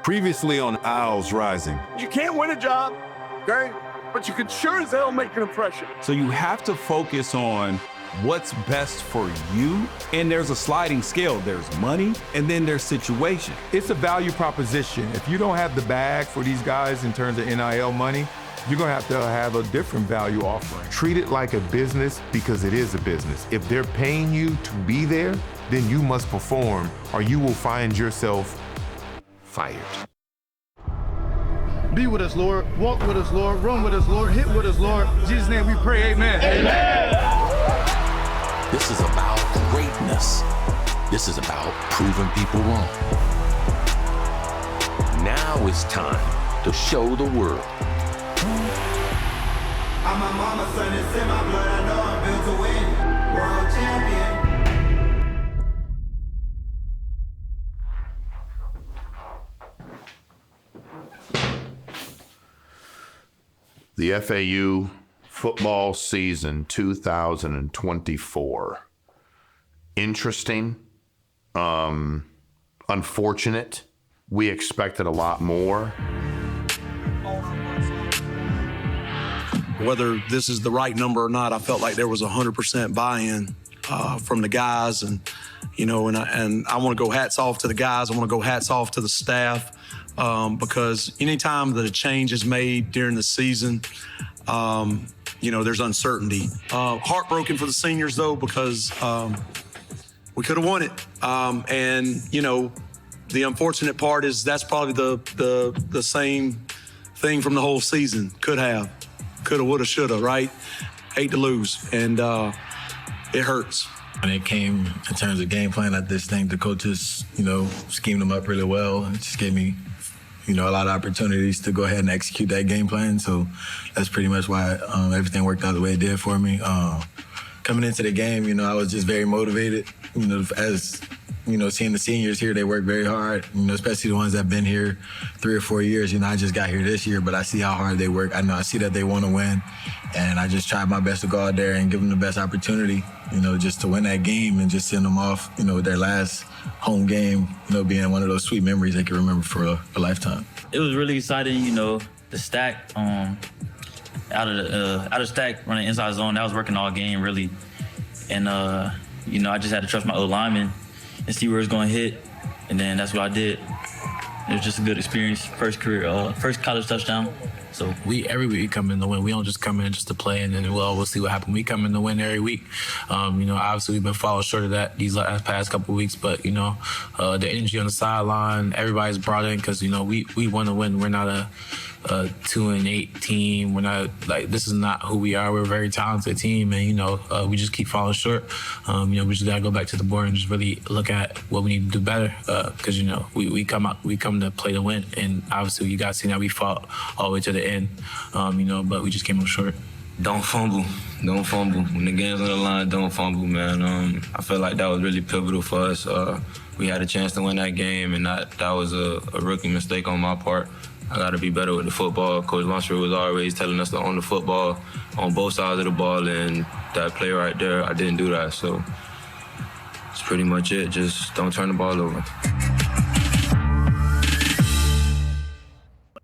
Previously on Owls Rising. You can't win a job, okay? But you can sure as hell make an impression. So you have to focus on what's best for you. And there's a sliding scale. There's money, and then there's situation. It's a value proposition. If you don't have the bag for these guys in terms of NIL money, you're gonna have to have a different value offering. Treat it like a business because it is a business. If they're paying you to be there, then you must perform or you will find yourself fired. Be with us, Lord. Walk with us, Lord. Run with us, Lord. Hit with us, Lord. In Jesus' name we pray, amen. Amen. This is about greatness. This is about proving people wrong. Now it's time to show the world. I'm my mama's son, it's in my blood. I know I'm built to win. World champion. The FAU football season 2024. Interesting, unfortunate. We expected a lot more. Whether this is the right number or not, I felt like there was 100% buy-in from the guys, and I want to go hats off to the guys. I want to go hats off to the staff. Because anytime that a change is made during the season, there's uncertainty. Heartbroken for the seniors, though, because we could have won it. The unfortunate part is that's probably the same thing from the whole season. Coulda, woulda, shoulda, right? Hate to lose, and it hurts. When it came in terms of game plan, I just think the coaches, schemed them up really well. It just gave me a lot of opportunities to go ahead and execute that game plan. So that's pretty much why everything worked out the way it did for me. Coming into the game, I was just very motivated. As seeing the seniors here, they work very hard. Especially the ones that have been here 3 or 4 years. I just got here this year, but I see how hard they work. I see that they want to win, and I just tried my best to go out there and give them the best opportunity. Just to win that game and just send them off. Their last home game, being one of those sweet memories they can remember for a lifetime. It was really exciting, the stack, out of stack running inside zone. That was working all game really, and I just had to trust my O-lineman and see where it's going to hit, and then that's what I did. It was just a good experience. First college touchdown. So every week we come in to win. We don't just come in just to play and then we'll see what happens. We come in to win every week. Obviously we've been falling short of that these past couple of weeks, but the energy on the sideline, everybody's brought in because we want to win. We're not a 2-8 team. We're not this is not who we are. We're a very talented team, and we just keep falling short. We just gotta go back to the board and just really look at what we need to do better. Because we come to play to win, and obviously you guys see that we fought all the way to the end. But we just came up short. Don't fumble. Don't fumble. When the game's on the line, don't fumble, man. I feel like that was really pivotal for us. We had a chance to win that game, and that was a rookie mistake on my part. I got to be better with the football. Coach Lunsford was always telling us to own the football on both sides of the ball, and that play right there, I didn't do that. So that's pretty much it. Just don't turn the ball over.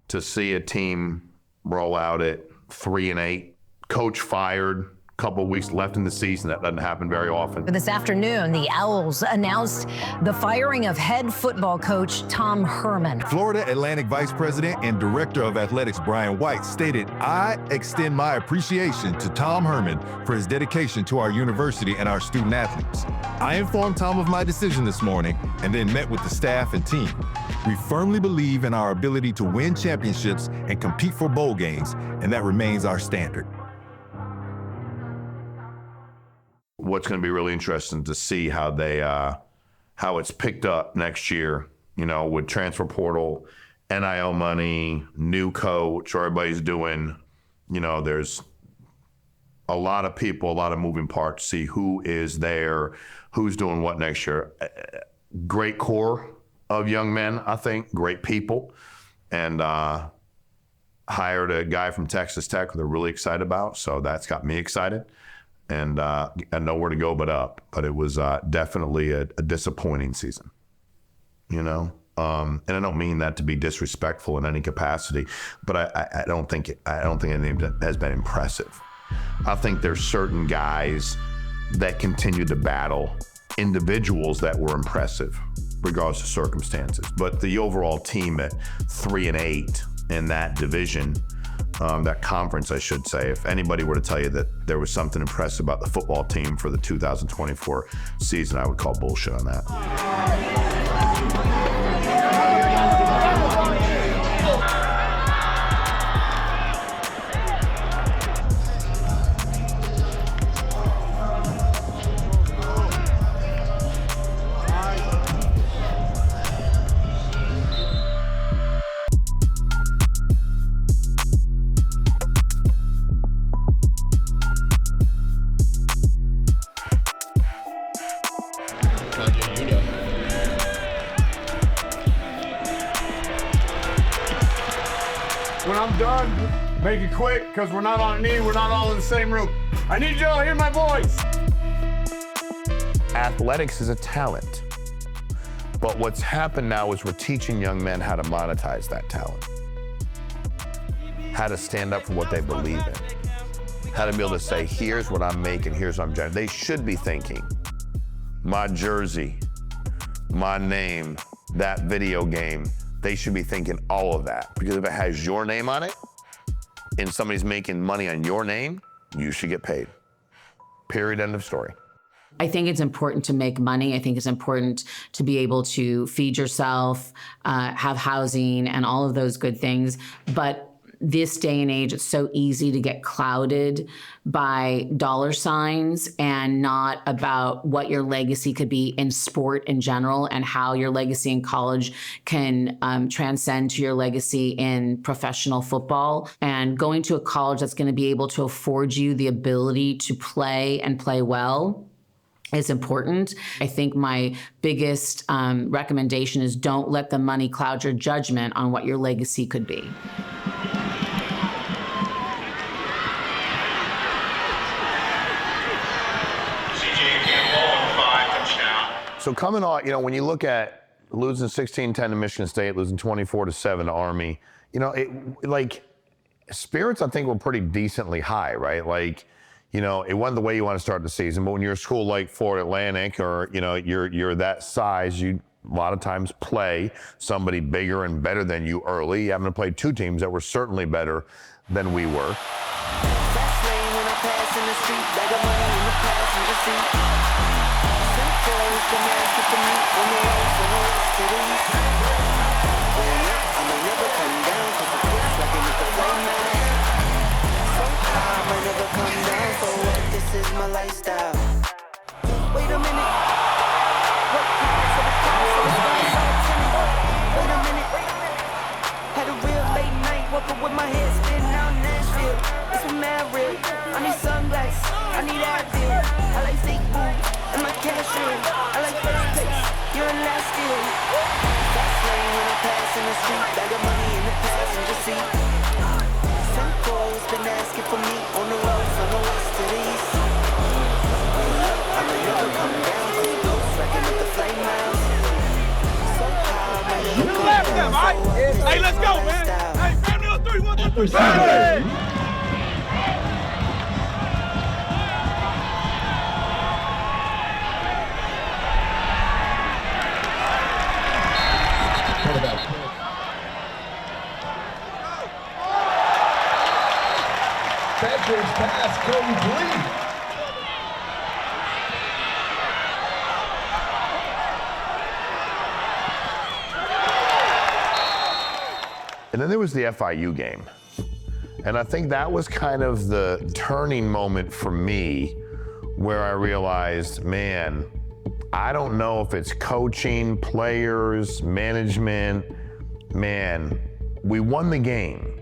To see a team roll out at 3-8, coach fired, couple of weeks left in the season. That doesn't happen very often. This afternoon, the Owls announced the firing of head football coach Tom Herman. Florida Atlantic Vice President and Director of Athletics Brian White stated, "I extend my appreciation to Tom Herman for his dedication to our university and our student athletes. I informed Tom of my decision this morning and then met with the staff and team. We firmly believe in our ability to win championships and compete for bowl games, and that remains our standard." What's going to be really interesting to see how it's picked up next year, with transfer portal, NIL money, new coach, everybody's doing, there's a lot of people, a lot of moving parts, see who is there, who's doing what next year. Great core of young men, I think, great people, and hired a guy from Texas Tech that they're really excited about, so that's got me excited. And nowhere to go but up. But it was definitely a disappointing season. And I don't mean that to be disrespectful in any capacity, but I don't think anything has been impressive. I think there's certain guys that continue to battle individuals that were impressive, regardless of circumstances. But the overall team at 3-8 in that division, that conference, I should say, if anybody were to tell you that there was something impressive about the football team for the 2024 season, I would call bullshit on that. When I'm done, make it quick, because we're not on a knee, we're not all in the same room. I need y'all to hear my voice. Athletics is a talent, but what's happened now is we're teaching young men how to monetize that talent, how to stand up for what they believe in, how to be able to say, here's what I'm making, here's what I'm generating. They should be thinking, my jersey, my name, that video game, they should be thinking all of that. Because if it has your name on it and somebody's making money on your name, you should get paid. Period, end of story. I think it's important to make money. I think it's important to be able to feed yourself, have housing, and all of those good things. But this day and age, it's so easy to get clouded by dollar signs and not about what your legacy could be in sport in general and how your legacy in college can transcend to your legacy in professional football. And going to a college that's going to be able to afford you the ability to play and play well is important. I think my biggest recommendation is don't let the money cloud your judgment on what your legacy could be. So coming on, when you look at losing 16-10 to Michigan State, losing 24-7 to Army, spirits I think were pretty decently high, right? It wasn't the way you want to start the season, but when you're a school like Florida Atlantic or, you're that size, you a lot of times play somebody bigger and better than you early. You happen to play two teams that were certainly better than we were. This is my lifestyle. Wait a minute. Wait a minute. Had a real late night, woke up with my head spinning out Nashville. It's a mad real. I need sunglasses. I need Advil. I like fake boots and my cash real. I like first place. You're in last deal. Fast lane when I pass in the street. Bag of money in the passenger seat. Simcoe's been asking for me on the road from the west to the east. I may never come down to the ghost wrecking with the flame house. So high, I may never come down. Hey, let's go, man. Hey, family on 3, 1, 2, 3. Hey! Catcher's pass complete. And then there was the FIU game. And I think that was kind of the turning moment for me where I realized, man, I don't know if it's coaching, players, management. Man, we won the game.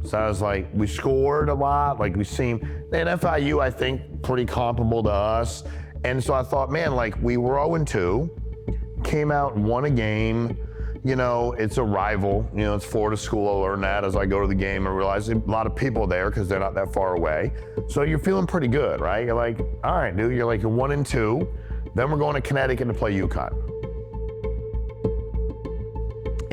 So I was like, we scored a lot, we seemed, and FIU, I think, pretty comparable to us. And so I thought, man, we were 0-2, came out and won a game. It's a rival, it's Florida school. I learned that as I go to the game and realize a lot of people there because they're not that far away. So you're feeling pretty good, right? You're like, all right, dude, you're 1-2. Then we're going to Connecticut to play UConn.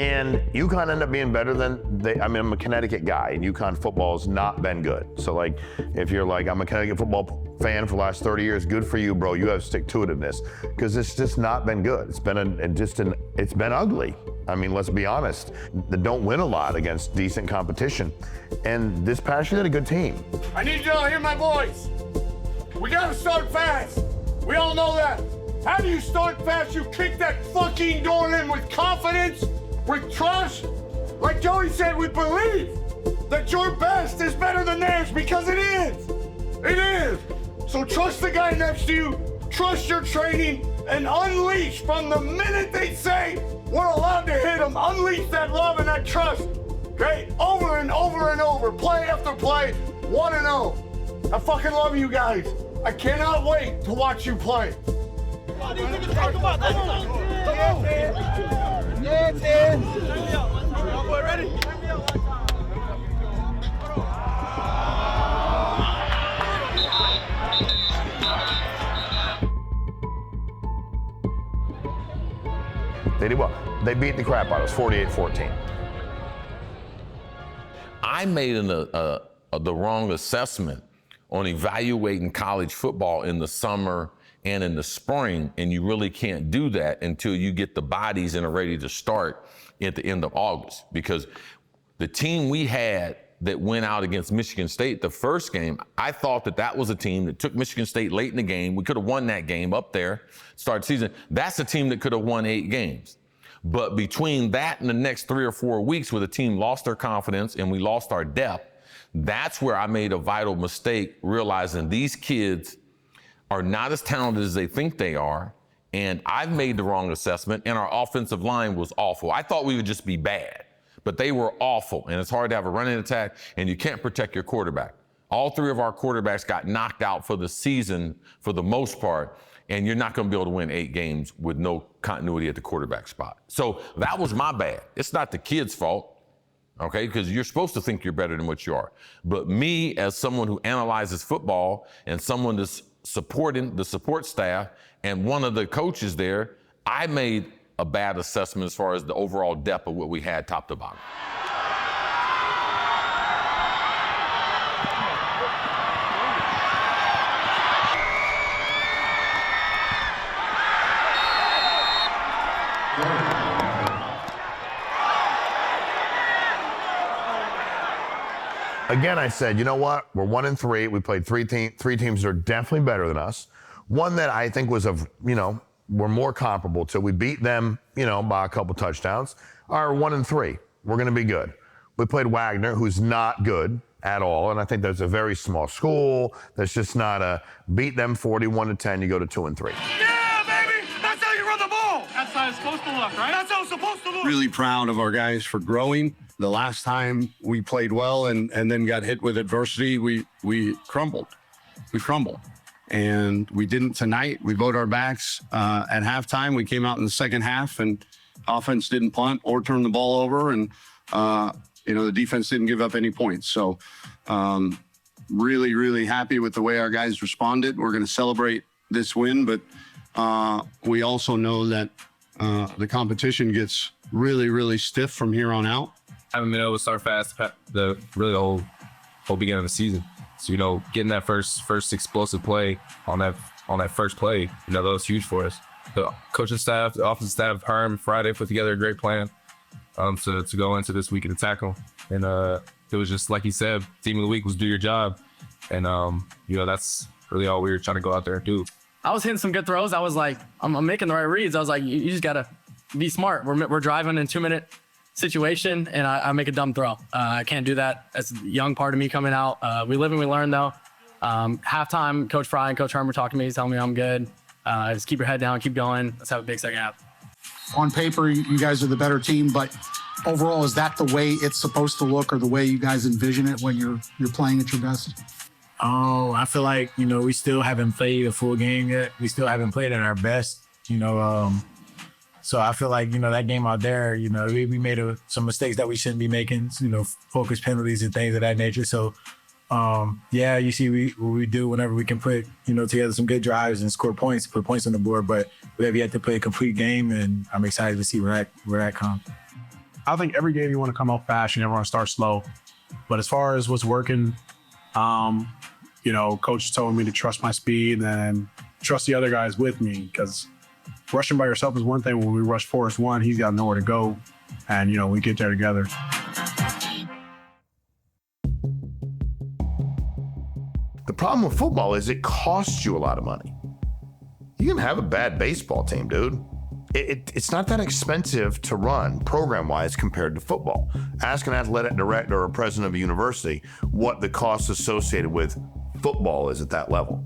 And UConn ended up being better than I'm a Connecticut guy, and UConn football has not been good. So like, if you're like, I'm a Connecticut football fan for the last 30 years, good for you, bro. You have stick-to-itiveness, because it's just not been good. It's been ugly. I mean, let's be honest. They don't win a lot against decent competition. And this past year, they had a good team. I need y'all to hear my voice. We gotta start fast. We all know that. How do you start fast? You kick that fucking door in with confidence, with trust. Like Joey said, we believe that your best is better than theirs, because it is. It is. So trust the guy next to you, trust your training, and unleash from the minute they say we're allowed to hit them. Unleash that love and that trust. Okay? Over and over and over, play after play, 1-0. I fucking love you guys. I cannot wait to watch you play. They did well. They beat the crap out of us, 48-14. I made the wrong assessment on evaluating college football in the summer and in the spring, and you really can't do that until you get the bodies and are ready to start at the end of August. Because the team we had that went out against Michigan State the first game, I thought that was a team that took Michigan State late in the game. We could have won that game up there, start season. That's a team that could have won 8 games. But between that and the next 3 or 4 weeks where the team lost their confidence and we lost our depth, that's where I made a vital mistake, realizing these kids are not as talented as they think they are, and I've made the wrong assessment, and our offensive line was awful. I thought we would just be bad, but they were awful, and it's hard to have a running attack, and you can't protect your quarterback. All 3 of our quarterbacks got knocked out for the season for the most part, and you're not going to be able to win 8 games with no continuity at the quarterback spot. So that was my bad. It's not the kids' fault, okay? Because you're supposed to think you're better than what you are. But me, as someone who analyzes football and someone that's supporting the support staff and one of the coaches there, I made a bad assessment as far as the overall depth of what we had top to bottom. Again, I said, you know what? We're 1-3. We played 3 teams that are definitely better than us. One that I think was we're more comparable to. We beat them, by a couple touchdowns. Are 1-3. We're going to be good. We played Wagner, who's not good at all, and I think there's a very small school. That's just not a beat them 41-10. You go to 2-3. Yeah, baby! That's how you run the ball! That's how it's supposed to look, right? That's how it's supposed to look. Really proud of our guys for growing. The last time we played well and then got hit with adversity, we crumbled. We crumbled. And we didn't tonight. We bowed our backs at halftime. We came out in the second half, and offense didn't punt or turn the ball over, and the defense didn't give up any points. So really, really happy with the way our guys responded. We're going to celebrate this win, but we also know that the competition gets really, really stiff from here on out. Haven't been able to start fast the whole beginning of the season. So, getting that first explosive play on that first play, that was huge for us. The coaching staff, the offensive staff, Herm, Friday put together a great plan to go into this week and attack them. And it was just like he said, team of the week was do your job. And, that's really all we were trying to go out there and do. I was hitting some good throws. I was like, I'm making the right reads. I was like, you just got to be smart. We're driving in 2-minute situation, and I make a dumb throw. I can't do that. That's a young part of me coming out. We live and we learn, though. Halftime, Coach Fry and Coach Herman were talking to me, telling me I'm good. Just keep your head down, keep going. Let's have a big second half. On paper, you guys are the better team, but overall, is that the way it's supposed to look, or the way you guys envision it when you're playing at your best? I feel like, we still haven't played a full game yet. We still haven't played at our best, So I feel like, that game out there, we made some mistakes that we shouldn't be making, focus penalties and things of that nature. So, you see what we do whenever we can put, together some good drives and score points, put points on the board. But we have yet to play a complete game, and I'm excited to see where that comes. I think every game you want to come off fast, you never want to start slow. But as far as what's working, coach told me to trust my speed and trust the other guys with me, because rushing by yourself is one thing. When we rush Forrest one, he's got nowhere to go, and we get there together. The problem with football is it costs you a lot of money. You can have a bad baseball team, dude. It's not that expensive to run program-wise compared to football. Ask an athletic director or president of a university what the cost associated with football is at that level.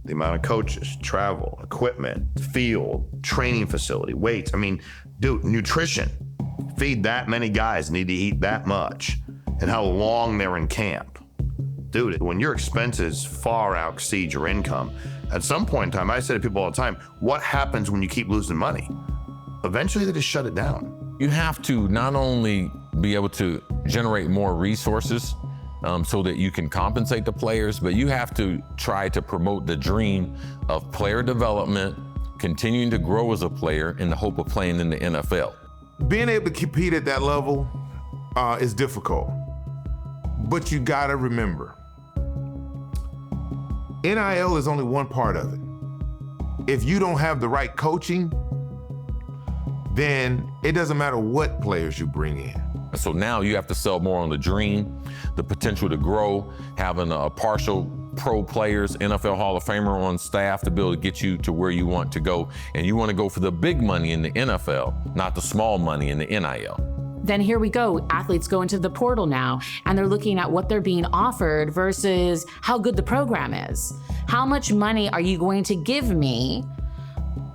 The amount of coaches, travel, equipment, field, training facility, weights. I mean, dude, nutrition. Feed that many guys, need to eat that much, and how long they're in camp. Dude, when your expenses far exceed your income, at some point in time, I say to people all the time, what happens when you keep losing money? Eventually, they just shut it down. You have to not only be able to generate more resources so that you can compensate the players, but you have to try to promote the dream of player development, continuing to grow as a player in the hope of playing in the NFL. Being able to compete at that level is difficult, but you gotta remember, NIL is only one part of it. If you don't have the right coaching, then it doesn't matter what players you bring in. So now you have to sell more on the dream, the potential to grow, having a partial pro players, NFL Hall of Famer on staff to be able to get you to where you want to go. And you want to go for the big money in the NFL, not the small money in the NIL. Then here we go. Athletes go into the portal now, and they're looking at what they're being offered versus how good the program is. How much money are you going to give me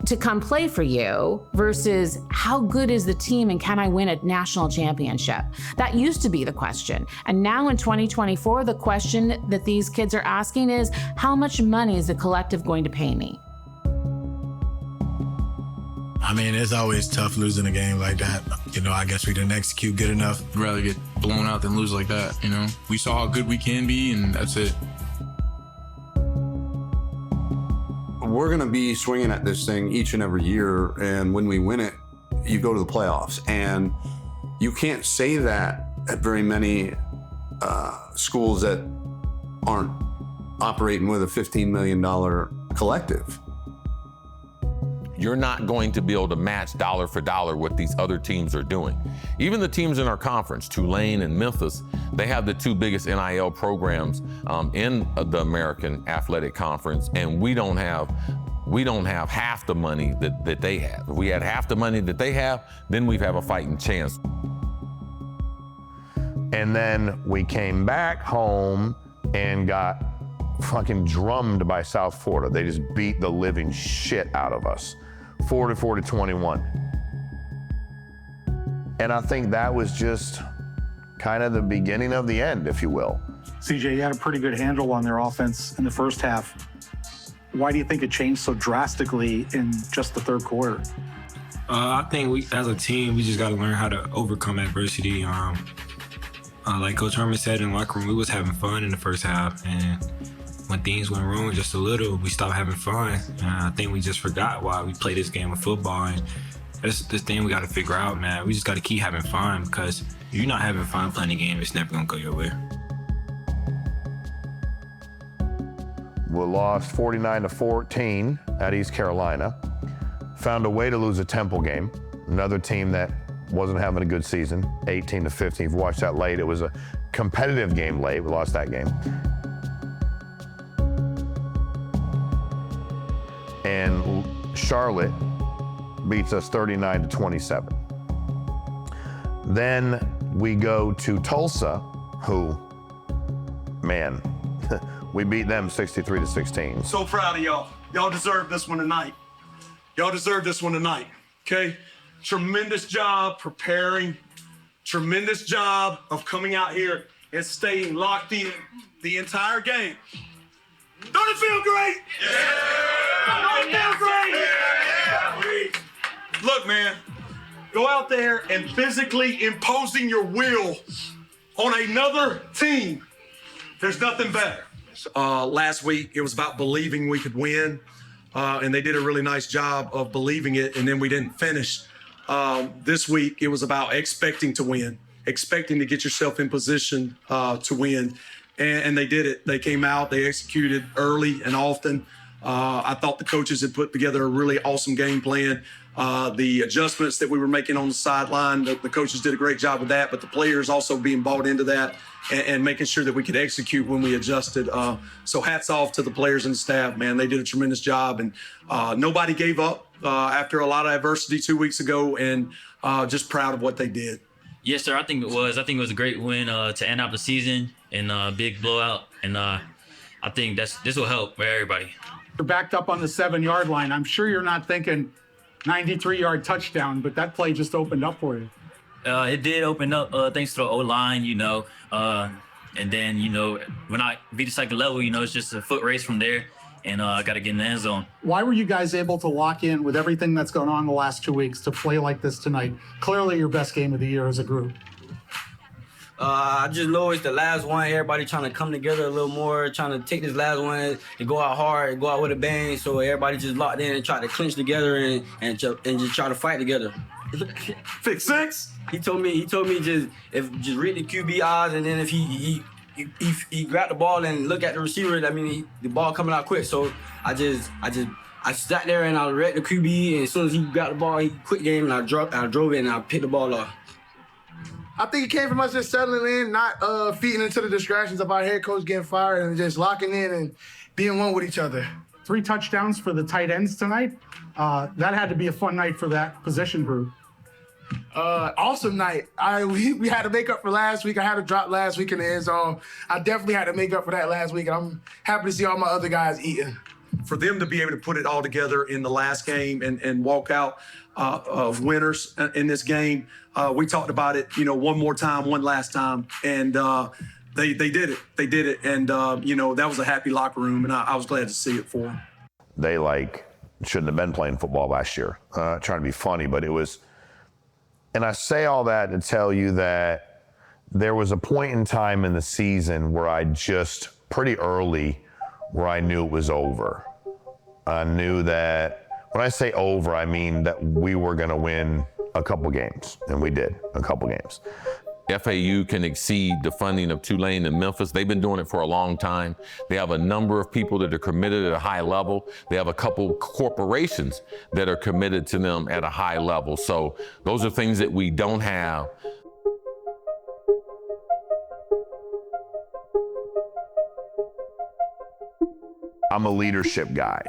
to come play for you versus how good is the team and can I win a national championship? That used to be the question. And now in 2024, the question that these kids are asking is, how much money is the collective going to pay me? I mean, it's always tough losing a game like that. I guess we didn't execute good enough. I'd rather get blown out than lose like that, We saw how good we can be, and that's it. We're going to be swinging at this thing each and every year, and when we win it, you go to the playoffs. And you can't say that at very many schools that aren't operating with a $15 million collective. You're not going to be able to match dollar for dollar what these other teams are doing. Even the teams in our conference, Tulane and Memphis, they have the two biggest NIL programs in the American Athletic Conference, and we don't have half the money that they have. If we had half the money that they have, then we'd have a fighting chance. And then we came back home and got fucking drummed by South Florida. They just beat the living shit out of us. 44-21. And I think that was just kind of the beginning of the end, if you will. CJ, you had a pretty good handle on their offense in the first half. Why do you think it changed so drastically in just the third quarter? I think we, as a team, we just got to learn how to overcome adversity. Like Coach Herman said in the locker room, we was having fun in the first half, and when things went wrong just a little, we stopped having fun. And I think we just forgot why we play this game of football. And that's this thing we got to figure out, man. We just got to keep having fun, because if you're not having fun playing the game, it's never going to go your way. We lost 49-14 at East Carolina. Found a way to lose a Temple game, another team that wasn't having a good season, 18-15. If you watched that late, it was a competitive game late. We lost that game. And Charlotte beats us 39-27. Then we go to Tulsa, who, man, we beat them 63-16. So proud of y'all. Y'all deserve this one tonight. Y'all deserve this one tonight, okay? Tremendous job preparing. Tremendous job of coming out here and staying locked in the entire game. Don't it feel great? Yeah! Don't it feel great? Yeah! Look, man, go out there and physically imposing your will on another team. There's nothing better. Last week, it was about believing we could win, and they did a really nice job of believing it, and then we didn't finish. This week, it was about expecting to win, expecting to get yourself in position to win. And they did it. They came out, they executed early and often. I thought the coaches had put together a really awesome game plan. The adjustments that we were making on the sideline, the coaches did a great job with that, but the players also being bought into that and making sure that we could execute when we adjusted. So hats off to the players and the staff, man. They did a tremendous job, and nobody gave up after a lot of adversity 2 weeks ago, and just proud of what they did. Yes, sir. I think it was a great win to end out the season and a big blowout. And I think this will help for everybody. You're backed up on the 7-yard line. I'm sure you're not thinking 93-yard touchdown, but that play just opened up for you. It did open up thanks to the O-line, and then, when I beat the second level, it's just a foot race from there, and I got to get in the end zone. Why were you guys able to lock in with everything that's going on the last 2 weeks to play like this tonight? Clearly your best game of the year as a group. I just know it's the last one. Everybody trying to come together a little more, trying to take this last one and go out hard, go out with a bang. So everybody just locked in and try to clinch together and just try to fight together. Fix six. He told me just read the QB eyes, and then if he grabbed the ball and look at the receiver, the ball coming out quick. So I sat there and I read the QB, and as soon as he grabbed the ball, he quick game, and I drove it and I picked the ball off. I think it came from us just settling in, not feeding into the distractions of our head coach getting fired, and just locking in and being one with each other. 3 touchdowns for the tight ends tonight. That had to be a fun night for that position group. Awesome night. We had to make up for last week. I had a drop last week in the end zone. I definitely had to make up for that last week, and I'm happy to see all my other guys eating. For them to be able to put it all together in the last game and walk out of winners in this game, we talked about it, one more time, one last time, and they did it. They did it, and that was a happy locker room, and I was glad to see it for them. They shouldn't have been playing football last year. Trying to be funny, but it was. And I say all that to tell you that there was a point in time in the season where I just pretty early where I knew it was over. I knew that when I say over, I mean that we were going to win a couple games, and we did a couple games. FAU can exceed the funding of Tulane and Memphis. They've been doing it for a long time. They have a number of people that are committed at a high level. They have a couple corporations that are committed to them at a high level. So those are things that we don't have. I'm a leadership guy.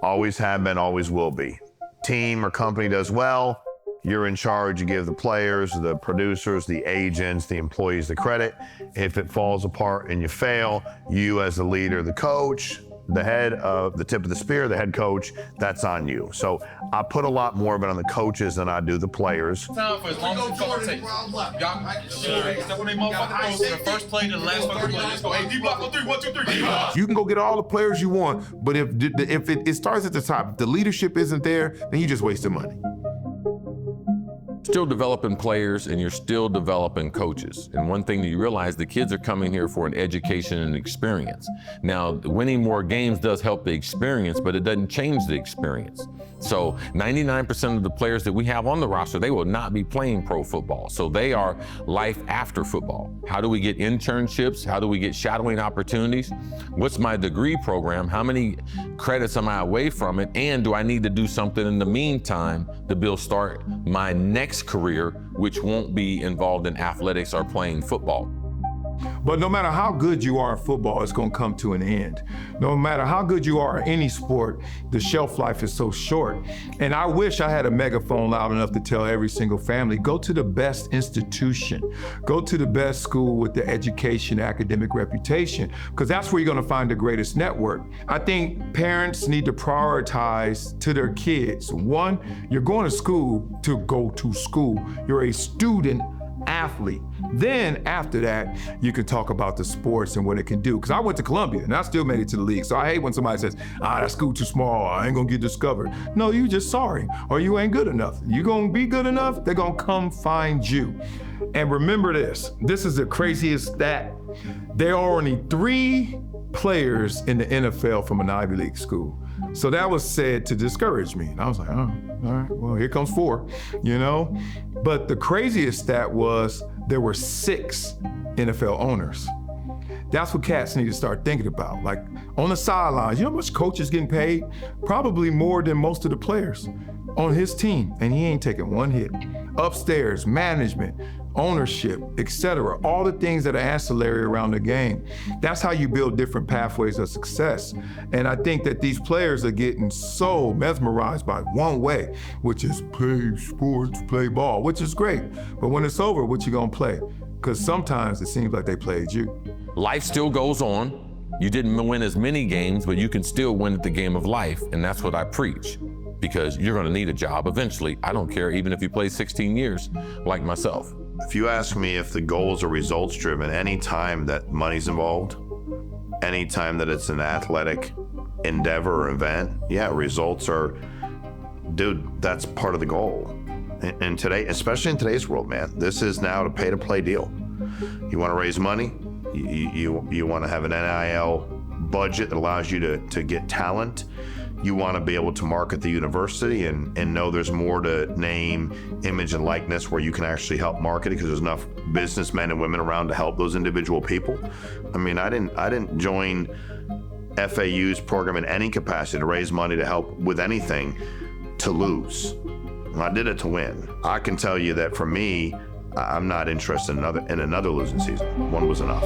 Always have been, always will be. Team or company does well, you're in charge. You give the players, the producers, the agents, the employees the credit. If it falls apart and you fail, you as the leader, the coach, the head of the tip of the spear, the head coach, that's on you. So I put a lot more of it on the coaches than I do the players. Time for as long as you take. Y'all, except when they motherfucker throws from the first play to the last fucking play. Let's go. Hey, D block on 3, 1, 2, 3. You can go get all the players you want, but if it starts at the top, if the leadership isn't there, then you just wasted money. Still developing players, and you're still developing coaches. And one thing that you realize, the kids are coming here for an education and experience. Now, winning more games does help the experience, but it doesn't change the experience. So 99% of the players that we have on the roster, they will not be playing pro football. So they are life after football. How do we get internships? How do we get shadowing opportunities? What's my degree program? How many credits am I away from it? And do I need to do something in the meantime to start my next career, which won't be involved in athletics or playing football? But no matter how good you are in football, it's going to come to an end. No matter how good you are in any sport, the shelf life is so short. And I wish I had a megaphone loud enough to tell every single family, go to the best institution, go to the best school with the education, academic reputation, because that's where you're going to find the greatest network. I think parents need to prioritize to their kids. One, you're going to school to go to school. You're a student athlete. Then after that, you can talk about the sports and what it can do. Because I went to Columbia and I still made it to the league. So I hate when somebody says, that school too small, I ain't gonna get discovered. No, you just sorry, or you ain't good enough. You gonna be good enough, they're gonna come find you. And remember this is the craziest stat. There are only 3 players in the NFL from an Ivy League school. So that was said to discourage me. And I was like, oh, all right, well, here comes 4, you know? But the craziest stat was there were 6 NFL owners. That's what cats need to start thinking about. Like on the sidelines, you know how much coaches getting paid? Probably more than most of the players on his team, and he ain't taking one hit. Upstairs, management, ownership, etc. All the things that are ancillary around the game. That's how you build different pathways of success. And I think that these players are getting so mesmerized by one way, which is play sports, play ball, which is great. But when it's over, what you gonna play? Because sometimes it seems like they played you. Life still goes on. You didn't win as many games, but you can still win at the game of life. And that's what I preach, because you're gonna need a job eventually. I don't care, even if you play 16 years, like myself. If you ask me if the goals are results driven, any time that money's involved, any time that it's an athletic endeavor or event, yeah, results are, dude, that's part of the goal. And today, especially in today's world, man, this is now a pay to play deal. You want to raise money, you want to have an NIL budget that allows you to get talent. You want to be able to market the university and know there's more to name, image, and likeness where you can actually help market it because there's enough businessmen and women around to help those individual people. I mean, I didn't join FAU's program in any capacity to raise money to help with anything to lose. I did it to win. I can tell you that for me, I'm not interested in another losing season. One was enough.